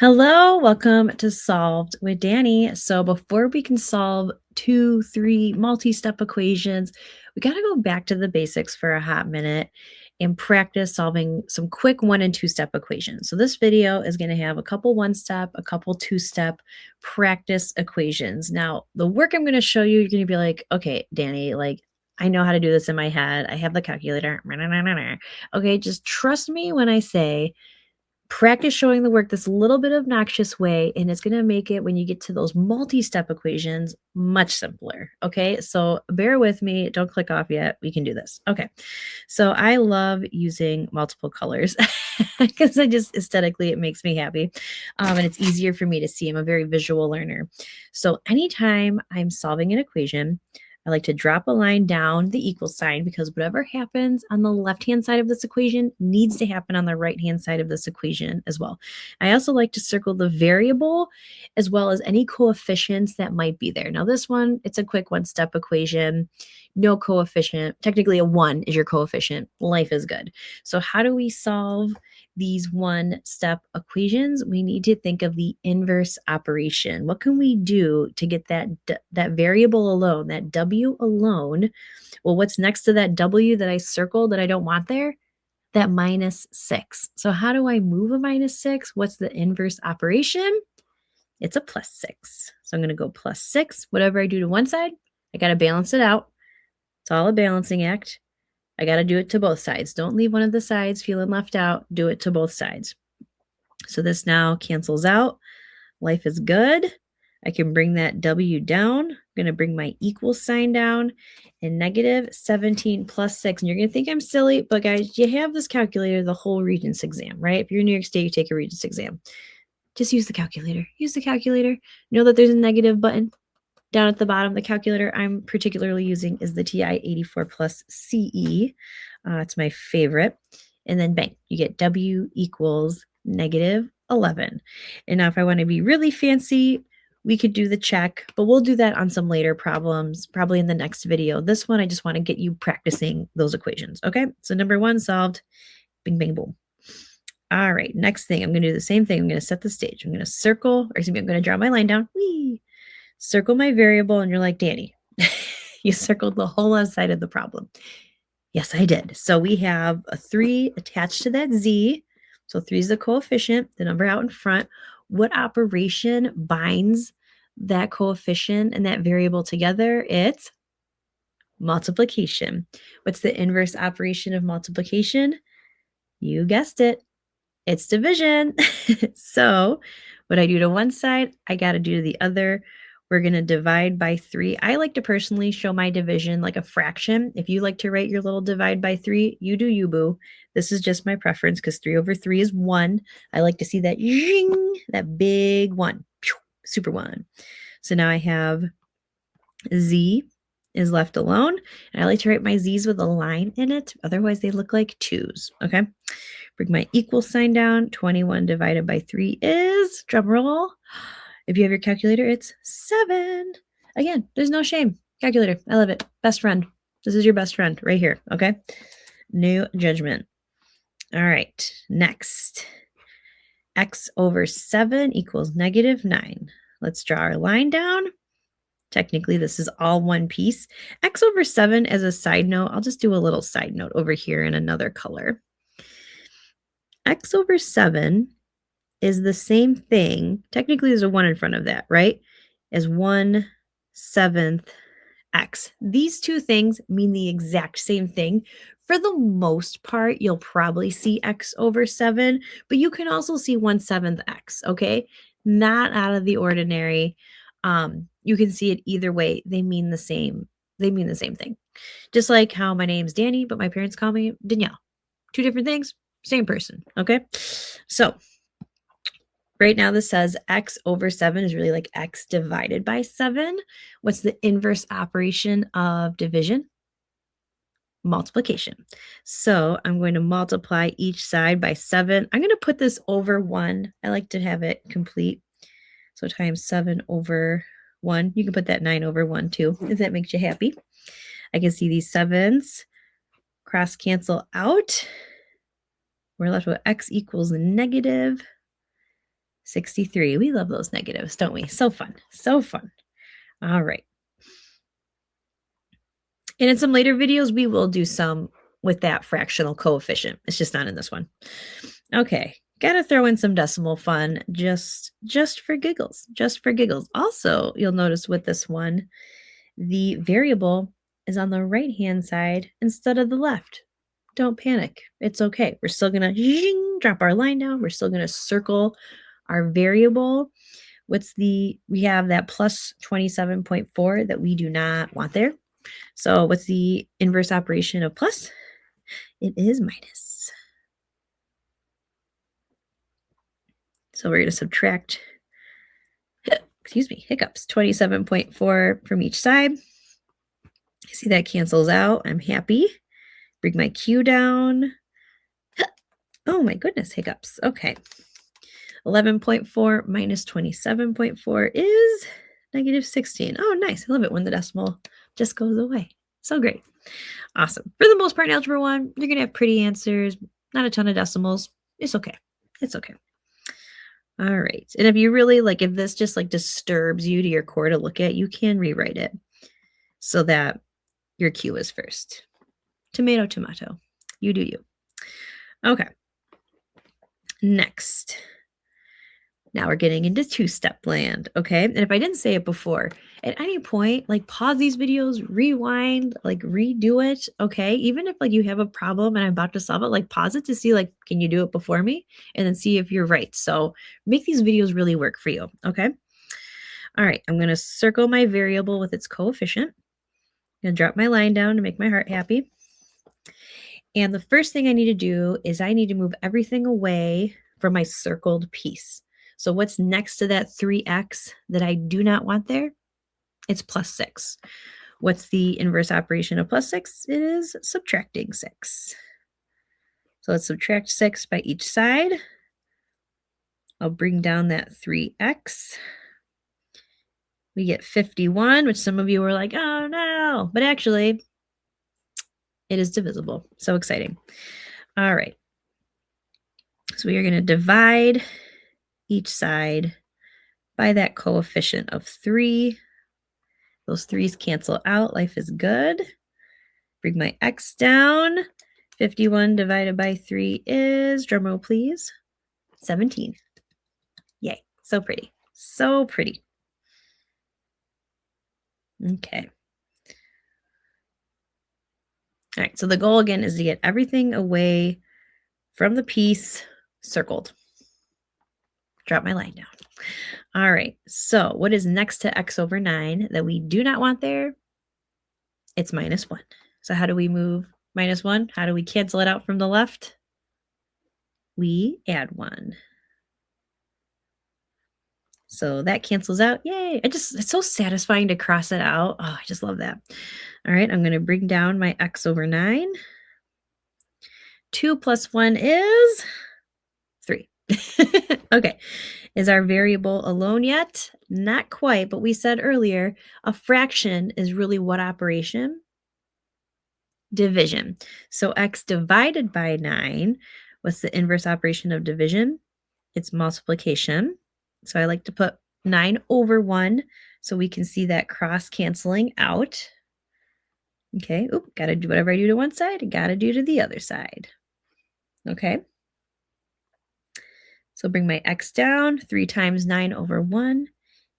Hello, welcome to Solved with Danny. So before we can solve 2, 3 multi-step equations, we got to go back to the basics for a hot minute and practice solving some quick 1 and 2-step equations. So this video is going to have a couple 1-step, a couple 2-step practice equations. Now, the work I'm going to show you, you're going to be like, okay, Danny, like I know how to do this in my head. I have the calculator. Okay, just trust me when I say practice showing the work this little bit obnoxious way, and it's going to make it when you get to those multi-step equations much simpler. Okay, so bear with me, don't click off yet, we can do this. Okay, so I love using multiple colors because I just aesthetically it makes me happy, and it's easier for me to see. I'm a very visual learner, so anytime I'm solving an equation, I like to drop a line down the equal sign because whatever happens on the left-hand side of this equation needs to happen on the right-hand side of this equation as well. I also like to circle the variable as well as any coefficients that might be there. Now this one, it's a quick 1-step equation, no coefficient. Technically a 1 is your coefficient. Life is good. So how do we solve these 1-step equations? We need to think of the inverse operation. What can we do to get that variable alone, that w alone? Well, what's next to that w that I circled that I don't want there? That -6. So how do I move a -6? What's the inverse operation? It's a +6. So I'm going to go +6. Whatever I do to one side, I got to balance it out. It's all a balancing act. I got to do it to both sides. Don't leave one of the sides feeling left out. Do it to both sides. So this now cancels out. Life is good. I can bring that W down. I'm going to bring my equal sign down, and -17 plus 6. And you're going to think I'm silly, but guys, you have this calculator the whole Regents exam, right? If you're in New York State, you take a Regents exam. Just use the calculator. Use the calculator. Know that there's a negative button down at the bottom. The calculator I'm particularly using is the TI 84 plus CE. It's my favorite. And then bang, you get W equals -11. And now if I want to be really fancy, we could do the check, but we'll do that on some later problems, probably in the next video. This one, I just want to get you practicing those equations. Okay, so number 1 solved. Bing, bang, boom. All right, next thing, I'm going to do the same thing. I'm going to set the stage. I'm going to circle, or excuse me, I'm going to draw my line down. Whee! Circle my variable, and you're like, Danny, you circled the whole left side of the problem. Yes, I did. So we have a 3 attached to that z. So 3 is the coefficient, the number out in front. What operation binds that coefficient and that variable together? It's multiplication. What's the inverse operation of multiplication? You guessed it. It's division. So what I do to one side, I got to do to the other. We're going to divide by 3. I like to personally show my division like a fraction. If you like to write your little divide by 3, you do you, boo. This is just my preference because 3/3 is 1. I like to see that zing, that big 1, super 1. So now I have z is left alone. And I like to write my z's with a line in it. Otherwise, they look like 2's. Okay. Bring my equal sign down. 21 divided by 3 is, drum roll. If you have your calculator, it's 7. Again, there's no shame. Calculator, I love it. Best friend. This is your best friend right here. Okay. No judgment. All right. Next. X over 7 equals -9. Let's draw our line down. Technically, this is all one piece. X over 7 as a side note, I'll just do a little side note over here in another color. X over 7 is the same thing. Technically, there's a 1 in front of that, right? As 1/7 x. These two things mean the exact same thing. For the most part, you'll probably see x over 7, but you can also see 1/7 x, okay? Not out of the ordinary. You can see it either way. They mean the same. They mean the same thing. Just like how my name's Danny, but my parents call me Danielle. Two different things, same person, okay? So right now this says x over 7 is really like x divided by 7. What's the inverse operation of division? Multiplication. So I'm going to multiply each side by 7. I'm going to put this over 1. I like to have it complete. So times 7 over 1. You can put that 9 over 1 too, if that makes you happy. I can see these 7s cross cancel out. We're left with x equals negative 63. We love those negatives, don't we? So fun. So fun. All right. And in some later videos, we will do some with that fractional coefficient. It's just not in this one. Okay. Got to throw in some decimal fun just for giggles. Just for giggles. Also, you'll notice with this one, the variable is on the right-hand side instead of the left. Don't panic. It's okay. We're still going to drop our line down. We're still going to circle our variable. We have that plus 27.4 that we do not want there. So what's the inverse operation of plus? It is minus. So we're going to subtract, hiccups, 27.4 from each side. See that cancels out. I'm happy. Bring my Q down. Oh my goodness, hiccups. Okay. 11.4 minus 27.4 is negative 16. Oh, nice. I love it when the decimal just goes away. So great. Awesome. For the most part in Algebra 1, you're going to have pretty answers, not a ton of decimals. It's okay. It's okay. All right. And if you really if this just disturbs you to your core to look at, you can rewrite it so that your Q is first. Tomato, tomato. You do you. Okay. Next. Now we're getting into two-step land, okay? And if I didn't say it before, at any point, pause these videos, rewind, redo it, okay? Even if you have a problem and I'm about to solve it, pause it to see can you do it before me? And then see if you're right. So make these videos really work for you, okay? All right, I'm gonna circle my variable with its coefficient. I'm gonna drop my line down to make my heart happy. And the first thing I need to do is I need to move everything away from my circled piece. So what's next to that 3x that I do not want there? It's plus 6. What's the inverse operation of plus 6? It is subtracting 6. So let's subtract 6 by each side. I'll bring down that 3x. We get 51, which some of you were like, oh no, but actually it is divisible. So exciting. All right. So we are going to divide each side by that coefficient of 3. Those 3's cancel out. Life is good. Bring my x down. 51 divided by 3 is, drumroll please, 17. Yay. So pretty. So pretty. Okay. All right. So the goal again is to get everything away from the piece circled. Drop my line down. All right. So what is next to x over 9 that we do not want there? It's minus 1. So how do we move minus 1? How do we cancel it out from the left? We add 1. So that cancels out. Yay. It's so satisfying to cross it out. Oh, I just love that. All right. I'm going to bring down my x over 9. 2 plus 1 is 3. Okay. Is our variable alone yet? Not quite, but we said earlier, a fraction is really what operation? Division. So x divided by 9, what's the inverse operation of division? It's multiplication. So I like to put 9 over 1 so we can see that cross canceling out. Okay, got to do whatever I do to one side, I got to do to the other side. Okay. So bring my x down. 3 times 9 over 1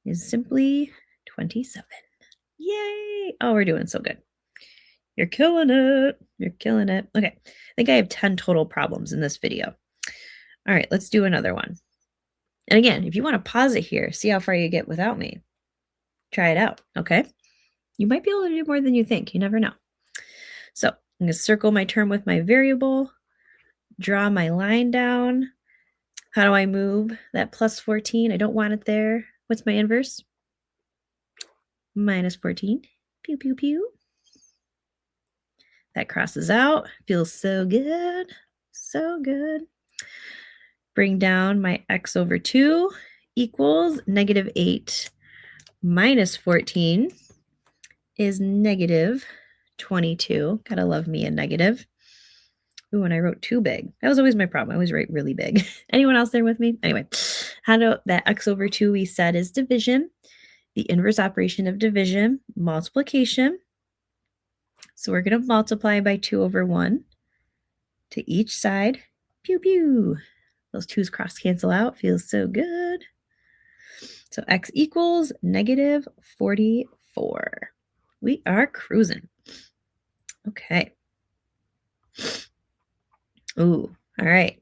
is simply 27. Yay! Oh, we're doing so good. You're killing it. You're killing it. Okay. I think I have 10 total problems in this video. All right, let's do another one. And again, if you want to pause it here, see how far you get without me. Try it out, okay? You might be able to do more than you think. You never know. So I'm going to circle my term with my variable, draw my line down. How do I move that plus 14? I don't want it there. What's my inverse? Minus 14. Pew, pew, pew. That crosses out. Feels so good. So good. Bring down my x over 2 equals negative 8 minus 14 is negative 22. Gotta love me a negative. Ooh, and I wrote too big. That was always my problem. I always write really big. Anyone else there with me? Anyway, That x over 2 we said is division. The inverse operation of division, multiplication. So we're going to multiply by 2 over 1 to each side. Pew, pew. Those 2's cross cancel out. Feels so good. So x equals negative 44. We are cruising. Okay. Ooh, all right.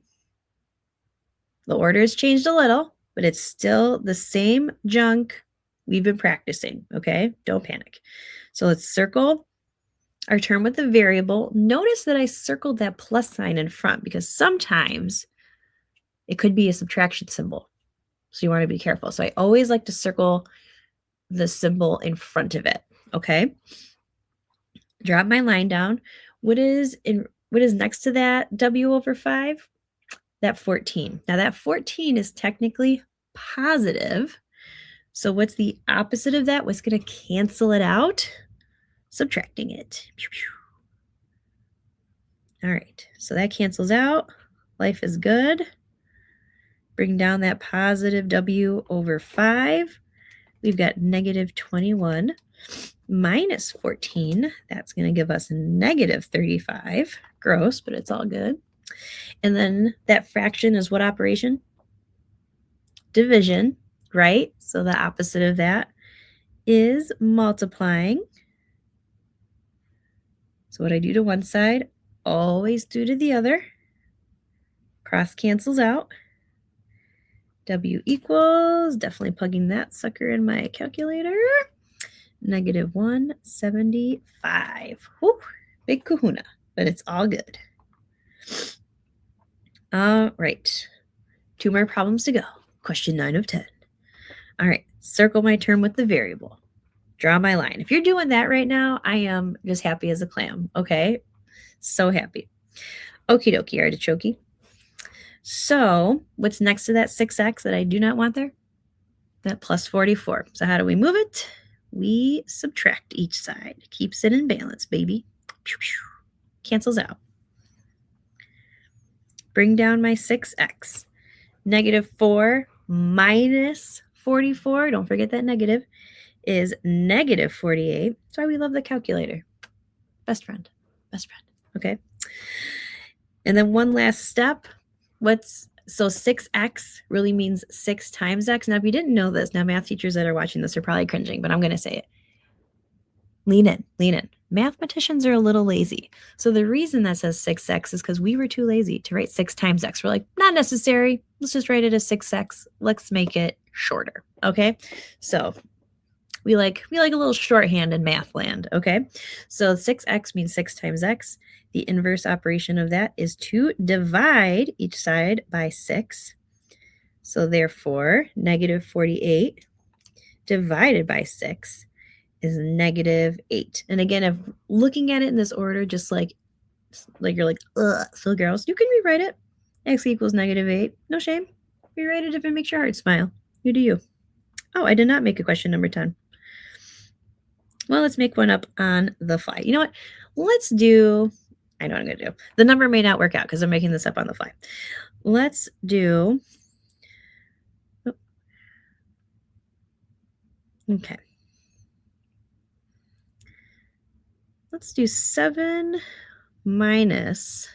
The order has changed a little, but it's still the same junk we've been practicing, okay? Don't panic. So let's circle our term with the variable. Notice that I circled that plus sign in front because sometimes it could be a subtraction symbol. So you want to be careful. So I always like to circle the symbol in front of it, okay? Drop my line down. What is next to that W over 5? That 14. Now that 14 is technically positive. So what's the opposite of that? What's going to cancel it out? Subtracting it. Pew, pew. All right, so that cancels out. Life is good. Bring down that positive W over 5. We've got negative 21 minus 14. That's going to give us negative 35. Gross, but it's all good. And then that fraction is what operation? Division, right? So the opposite of that is multiplying. So what I do to one side, always do to the other. Cross cancels out. W equals, definitely plugging that sucker in my calculator, negative 175. Whew, big kahuna, but it's all good. All right, 2 more problems to go. Question 9 of 10. All right, circle my term with the variable. Draw my line. If you're doing that right now, I am just happy as a clam, okay? So happy. Okie dokie, artichoke. So what's next to that 6x that I do not want there? That plus 44. So how do we move it? We subtract each side. Keeps it in balance, baby. Pew, pew. Cancels out. Bring down my 6x. Negative 4 minus 44. Don't forget that negative is negative 48. That's why we love the calculator. Best friend. Best friend. Okay. And then one last step. So 6x really means 6 times x. Now, if you didn't know this, now math teachers that are watching this are probably cringing, but I'm going to say it. Lean in, lean in. Mathematicians are a little lazy. So the reason that says 6x is because we were too lazy to write 6 times x. We're like, not necessary. Let's just write it as 6x. Let's make it shorter. Okay. So we like a little shorthand in math land. Okay. So 6x means 6 times x. The inverse operation of that is to divide each side by 6. So therefore, negative 48 divided by 6 is negative 8. And again, if looking at it in this order, just like you're like, ugh, so girls, you can rewrite it. X equals negative 8. No shame. Rewrite it if it makes your heart smile. You do you. Oh, I did not make a question number 10. Well, let's make one up on the fly. You know what? Let's do... I know what I'm going to do. The number may not work out because I'm making this up on the fly. Let's do... Okay. Let's do 7 minus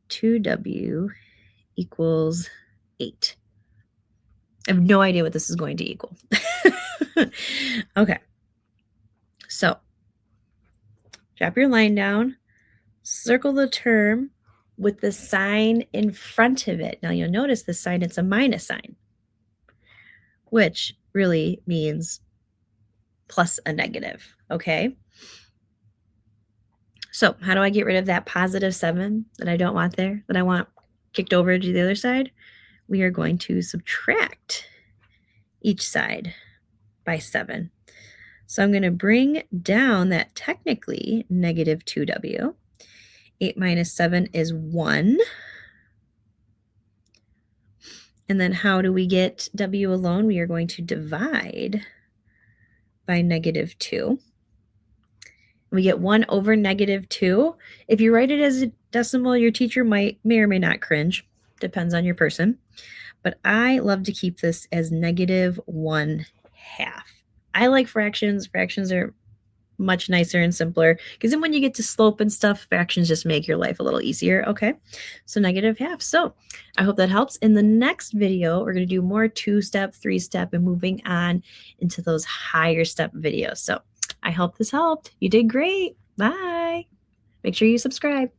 2w equals 8. I have no idea what this is going to equal. Okay. So, drop your line down. Circle the term with the sign in front of it. Now you'll notice this sign, it's a minus sign, which really means plus a negative, okay? So how do I get rid of that positive 7 that I don't want there, that I want kicked over to the other side? We are going to subtract each side by 7. So I'm going to bring down that technically negative 2w. 8 minus 7 is 1. And then how do we get w alone? We are going to divide by negative 2. We get 1 over negative 2. If you write it as a decimal, your teacher may or may not cringe. depends on your person. But I love to keep this as -1/2. I like fractions. Fractions are much nicer and simpler because then when you get to slope and stuff, fractions just make your life a little easier. Okay, so -1/2. So I hope that helps. In the next video, we're going to do more 2-step, 3-step, and moving on into those higher step videos. So I hope this helped. You did great. Bye. Make sure you subscribe.